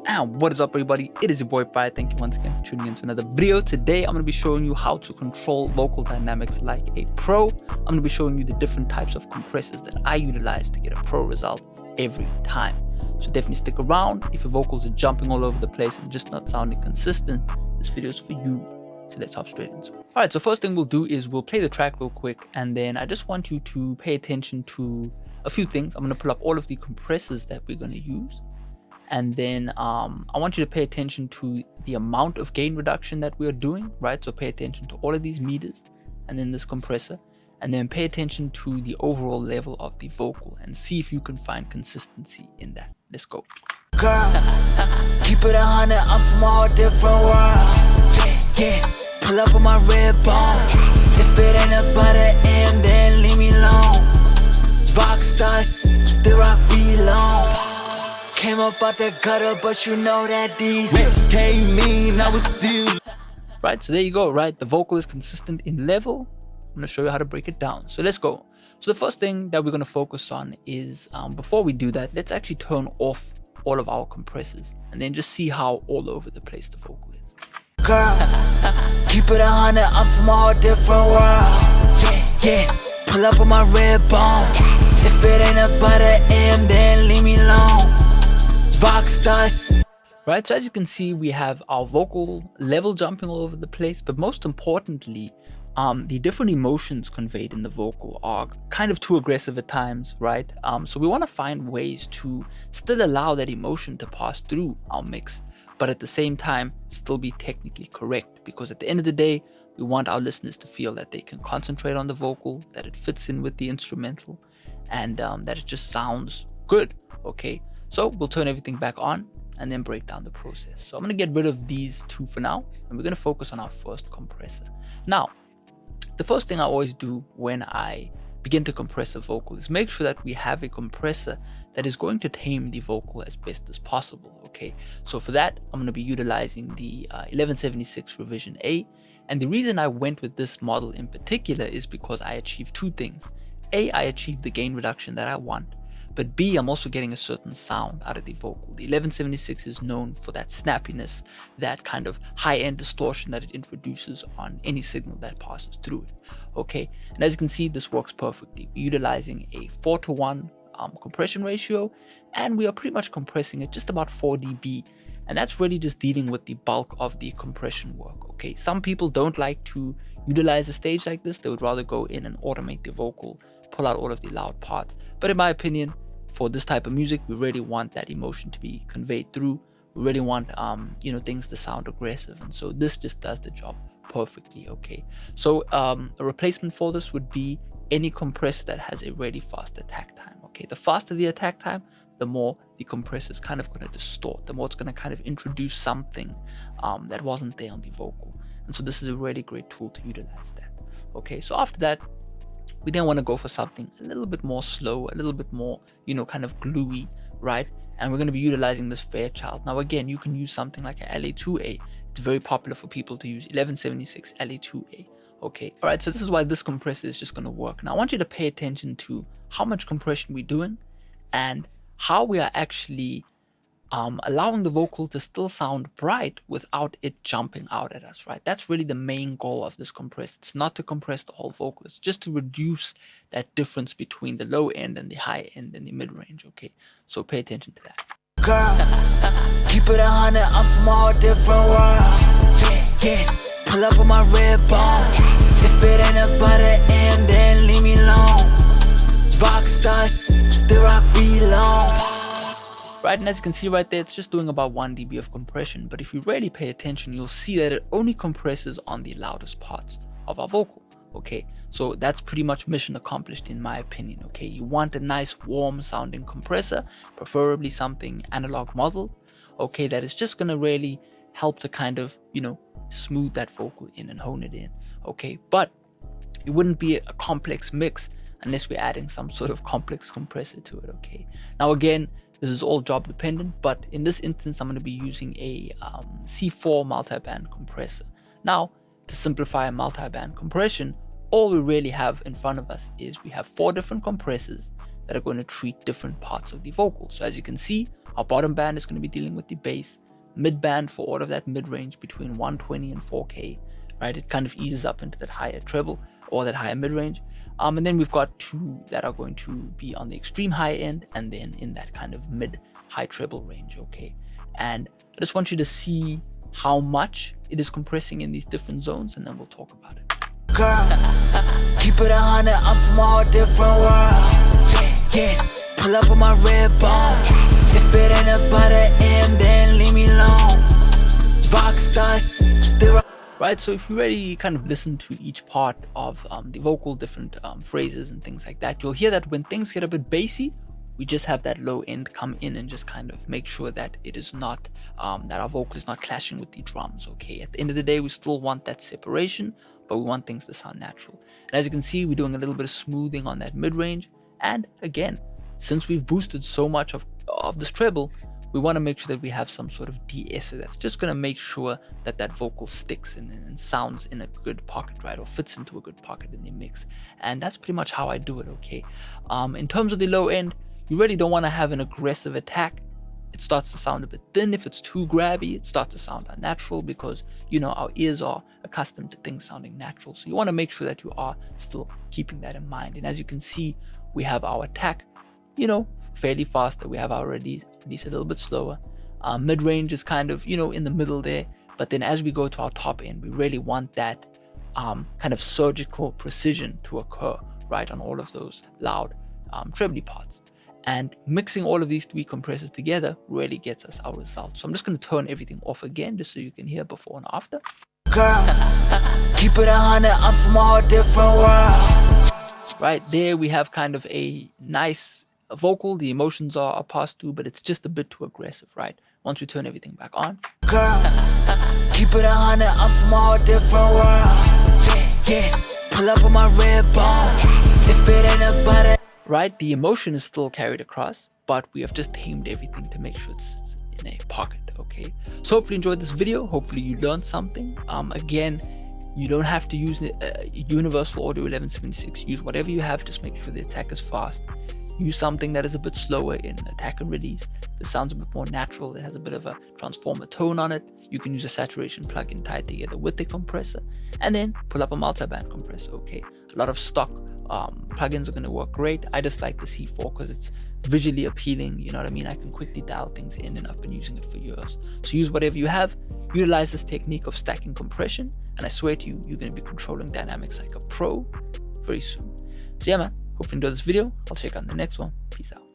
And what is up, everybody? It is your boy Farai. Thank you once again for tuning in to another video. Today I'm going to be showing you how to control vocal dynamics like a pro. I'm going to be showing you the different types of compressors that I utilize to get a pro result every time. So definitely stick around. If your vocals are jumping all over the place and just not sounding consistent, this video is for you. So let's hop straight into it. Alright, so first thing we'll do is we'll play the track real quick, and then I just want you to pay attention to a few things. I'm going to pull up all of the compressors that we're going to use. And then I want you to pay attention to the amount of gain reduction that we are doing, right? So pay attention to all of these meters and then this compressor, and then pay attention to the overall level of the vocal and see if you can find consistency in that. Let's go. Girl, keep it 100, I'm from all different world. Yeah, pull up on my red bone. If it ain't about the end, then leave me alone. Rockstar, still rock V-Long. Came up out the gutter, but you know that these came mean, I was still. Right, so there you go, right? The vocal is consistent in level. I'm gonna show you how to break it down. So let's go. So the first thing that we're gonna focus on is, before we do that, let's actually turn off all of our compressors and then just see how all over the place the vocal is. Girl, keep it 100, I'm from all different world. Yeah, pull up on my red bone. If it ain't about the end, then leave me alone. Rockstar. Right, so as you can see, we have our vocal level jumping all over the place, but most importantly, the different emotions conveyed in the vocal are kind of too aggressive at times, right? So we want to find ways to still allow that emotion to pass through our mix, but at the same time still be technically correct, because at the end of the day, we want our listeners to feel that they can concentrate on the vocal, that it fits in with the instrumental, and that it just sounds good. Okay, so we'll turn everything back on and then break down the process. So I'm going to get rid of these two for now, and we're going to focus on our first compressor. Now, the first thing I always do when I begin to compress a vocal is make sure that we have a compressor that is going to tame the vocal as best as possible. Okay, so for that, I'm going to be utilizing the 1176 revision A. And the reason I went with this model in particular is because I achieved two things. A, I achieved the gain reduction that I want, but B, I'm also getting a certain sound out of the vocal. The 1176 is known for that snappiness, that kind of high-end distortion that it introduces on any signal that passes through it. Okay, and as you can see, this works perfectly. We're utilizing a 4:1 compression ratio, and we are pretty much compressing at just about 4 dB. And that's really just dealing with the bulk of the compression work. Okay, some people don't like to utilize a stage like this. They would rather go in and automate the vocal, pull out all of the loud parts. But in my opinion, for this type of music, we really want that emotion to be conveyed through. We really want things to sound aggressive, and so this just does the job perfectly. Okay, so a replacement for this would be any compressor that has a really fast attack time. Okay, the faster the attack time, the more the compressor is kind of going to distort, the more it's going to kind of introduce something that wasn't there on the vocal. And so this is a really great tool to utilize that. Okay, so after that, we then want to go for something a little bit more slow, a little bit more, kind of gluey, right? And we're going to be utilizing this Fairchild. Now, again, you can use something like a LA2A. It's very popular for people to use 1176 LA2A. Okay, all right, so this is why this compressor is just going to work. Now, I want you to pay attention to how much compression we're doing and how we are actually allowing the vocal to still sound bright without it jumping out at us, right? That's really the main goal of this compressor. It's not to compress the whole vocal. It's just to reduce that difference between the low end and the high end and the mid range. Okay, so pay attention to that. Girl, keep it 100, I'm from all different world. Yeah, pull up on my red bone. If it ain't about the end, then leave me alone. Rockstar, still rock V-Long. Right, and as you can see right there, it's just doing about 1 dB of compression. But if you really pay attention, you'll see that it only compresses on the loudest parts of our vocal. Okay, so that's pretty much mission accomplished in my opinion. Okay, you want a nice warm sounding compressor, preferably something analog modeled. Okay, that is just gonna really help to kind of, smooth that vocal in and hone it in. Okay, but it wouldn't be a complex mix unless we're adding some sort of complex compressor to it. Okay, now again, this is all job dependent, but in this instance, I'm going to be using a C4 multiband compressor. Now, to simplify a multiband compression, all we really have in front of us is we have 4 different compressors that are going to treat different parts of the vocal. So as you can see, our bottom band is going to be dealing with the bass, mid band for all of that mid-range between 120 and 4K, right? It kind of eases up into that higher treble or that higher mid-range. And then we've got two that are going to be on the extreme high end and then in that kind of mid-high treble range, okay? And I just want you to see how much it is compressing in these different zones, and then we'll talk about it. Girl, keep it 100, I'm from all different world. Yeah, pull up on my red bone. If it ain't about the end, then leave me alone. Rockstar, still. Right, so if you already kind of listen to each part of the vocal, different phrases and things like that, you'll hear that when things get a bit bassy, we just have that low end come in and just kind of make sure that it is not, that our vocal is not clashing with the drums, okay? At the end of the day, we still want that separation, but we want things to sound natural. And as you can see, we're doing a little bit of smoothing on that mid-range. And again, since we've boosted so much of this treble, we want to make sure that we have some sort of de-esser that's just going to make sure that that vocal sticks and sounds in a good pocket, right? Or fits into a good pocket in the mix. And that's pretty much how I do it, okay? In terms of the low end, you really don't want to have an aggressive attack. It starts to sound a bit thin. If it's too grabby, it starts to sound unnatural because, you know, our ears are accustomed to things sounding natural. So you want to make sure that you are still keeping that in mind. And as you can see, we have our attack, you know, fairly fast. We have our release a little bit slower. Mid-range is kind of, you know, in the middle there. But then as we go to our top end, we really want that kind of surgical precision to occur, right, on all of those loud trebly parts. And mixing all of these three compressors together really gets us our results. So I'm just going to turn everything off again just so you can hear before and after. Girl, keep it 100, I'm from all different world. Right there we have kind of a nice vocal. The emotions are passed through, but it's just a bit too aggressive, right? Once we turn everything back on. Girl, keep it 100, I'm from all different world. Yeah, pull up on my red bone. If it ain't about it. Right, the emotion is still carried across, but we have just tamed everything to make sure it sits in a pocket, okay? So hopefully you enjoyed this video. Hopefully you learned something. Again, you don't have to use Universal Audio 1176. Use whatever you have, just make sure the attack is fast. Use something that is a bit slower in attack and release. This sounds a bit more natural. It has a bit of a transformer tone on it. You can use a saturation plugin tied together with the compressor, and then pull up a multiband compressor, okay? A lot of stock plugins are going to work great. I just like the C4 because it's visually appealing, you know what I mean? I can quickly dial things in, and I've been using it for years. So use whatever you have, utilize this technique of stacking compression, and I swear to you, you're going to be controlling dynamics like a pro very soon. So yeah, man, hope you enjoyed this video. I'll check out the next one. Peace out.